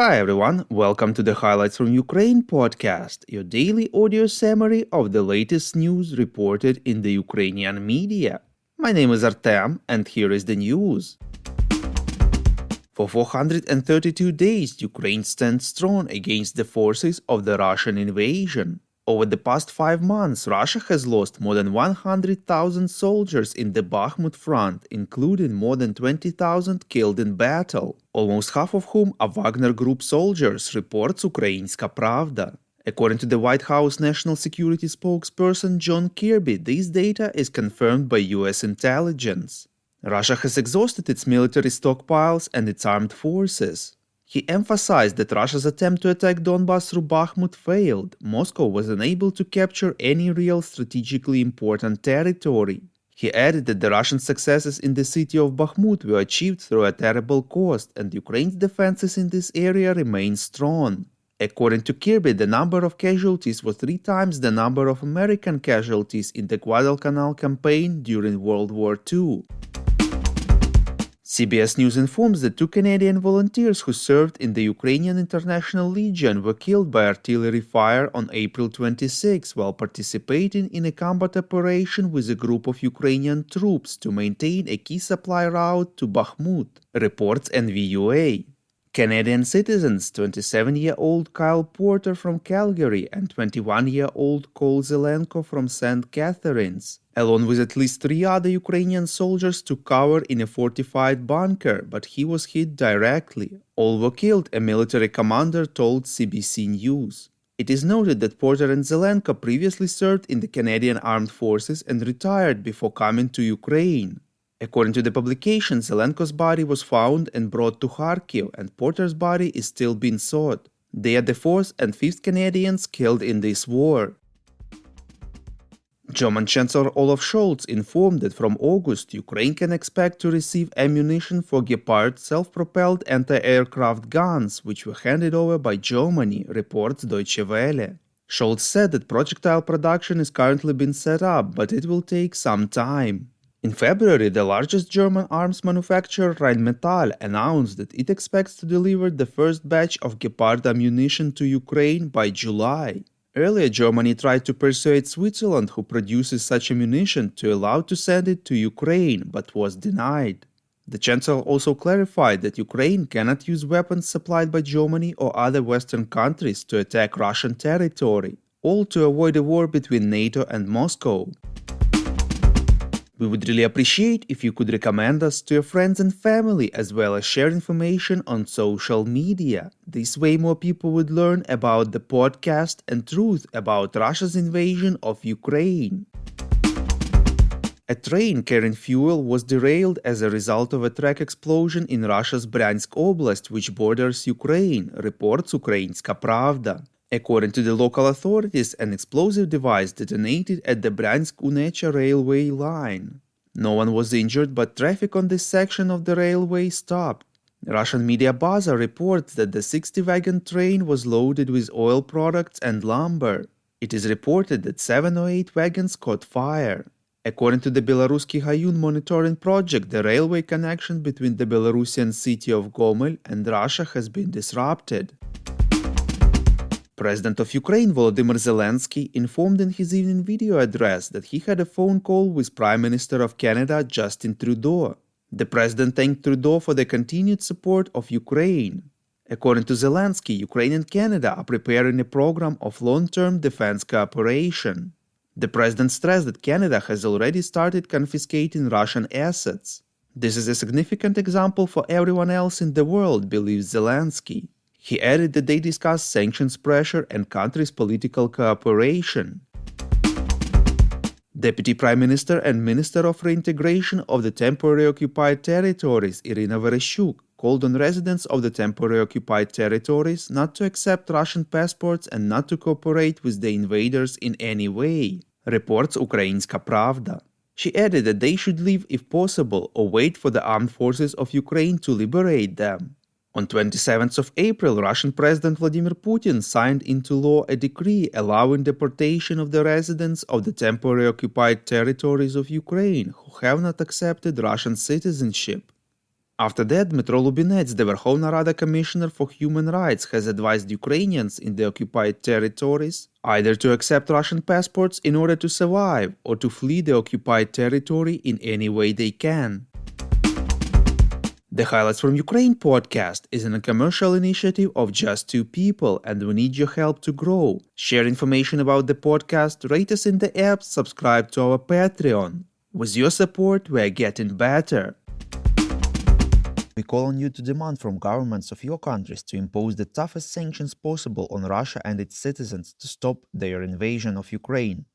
Hi everyone, welcome to the Highlights from Ukraine podcast, your daily audio summary of the latest news reported in the Ukrainian media. My name is Artem, and here is the news. For 432 days, Ukraine stands strong against the forces of the Russian invasion. Over the past 5 months, Russia has lost more than 100,000 soldiers in the Bakhmut front, including more than 20,000 killed in battle, almost half of whom are Wagner Group soldiers, reports Ukrainska Pravda. According to the White House National Security spokesperson John Kirby, this data is confirmed by US intelligence. Russia has exhausted its military stockpiles and its armed forces. He emphasized that Russia's attempt to attack Donbas through Bakhmut failed. Moscow was unable to capture any real strategically important territory. He added that the Russian successes in the city of Bakhmut were achieved through a terrible cost, and Ukraine's defenses in this area remain strong. According to Kirby, the number of casualties was 3 times the number of American casualties in the Guadalcanal campaign during World War II. CBS News informs that 2 Canadian volunteers who served in the Ukrainian International Legion were killed by artillery fire on April 26 while participating in a combat operation with a group of Ukrainian troops to maintain a key supply route to Bakhmut, reports NVUA. Canadian citizens 27-year-old Kyle Porter from Calgary and 21-year-old Kol Zelenko from St. Catharines, along with at least 3 other Ukrainian soldiers, took cover in a fortified bunker, but he was hit directly. All were killed, a military commander told CBC News. It is noted that Porter and Zelenko previously served in the Canadian Armed Forces and retired before coming to Ukraine. According to the publication, Zelenko's body was found and brought to Kharkiv, and Porter's body is still being sought. They are the 4th and 5th Canadians killed in this war. German Chancellor Olaf Scholz informed that from August, Ukraine can expect to receive ammunition for Gepard self-propelled anti-aircraft guns, which were handed over by Germany, reports Deutsche Welle. Scholz said that projectile production is currently being set up, but it will take some time. In February, the largest German arms manufacturer Rheinmetall announced that it expects to deliver the first batch of Gepard ammunition to Ukraine by July. Earlier, Germany tried to persuade Switzerland, who produces such ammunition, to allow to send it to Ukraine, but was denied. The Chancellor also clarified that Ukraine cannot use weapons supplied by Germany or other Western countries to attack Russian territory, all to avoid a war between NATO and Moscow. We would really appreciate if you could recommend us to your friends and family, as well as share information on social media. This way more people would learn about the podcast and truth about Russia's invasion of Ukraine. A train carrying fuel was derailed as a result of a track explosion in Russia's Bryansk Oblast, which borders Ukraine, reports Ukrainska Pravda. According to the local authorities, an explosive device detonated at the Bryansk-Unecha railway line. No one was injured, but traffic on this section of the railway stopped. Russian media Baza reports that the 60-wagon train was loaded with oil products and lumber. It is reported that 7 or 8 wagons caught fire. According to the Belaruski Hayun monitoring project, the railway connection between the Belarusian city of Gomel and Russia has been disrupted. President of Ukraine Volodymyr Zelensky informed in his evening video address that he had a phone call with Prime Minister of Canada Justin Trudeau. The president thanked Trudeau for the continued support of Ukraine. According to Zelensky, Ukraine and Canada are preparing a program of long-term defense cooperation. The president stressed that Canada has already started confiscating Russian assets. This is a significant example for everyone else in the world, believes Zelensky. He added that they discussed sanctions pressure and countries' political cooperation. Deputy Prime Minister and Minister of Reintegration of the Temporarily Occupied Territories Irina Vereshchuk called on residents of the temporarily occupied territories not to accept Russian passports and not to cooperate with the invaders in any way, reports Ukrainska Pravda. She added that they should leave if possible or wait for the armed forces of Ukraine to liberate them. On 27th of April, Russian President Vladimir Putin signed into law a decree allowing deportation of the residents of the temporarily occupied territories of Ukraine who have not accepted Russian citizenship. After that, Dmytro Lubinets, the Verkhovna Rada Commissioner for Human Rights, has advised Ukrainians in the occupied territories either to accept Russian passports in order to survive or to flee the occupied territory in any way they can. The Highlights from Ukraine podcast is a commercial initiative of just two people, and we need your help to grow. Share information about the podcast, rate us in the app, subscribe to our Patreon. With your support, we are getting better. We call on you to demand from governments of your countries to impose the toughest sanctions possible on Russia and its citizens to stop their invasion of Ukraine.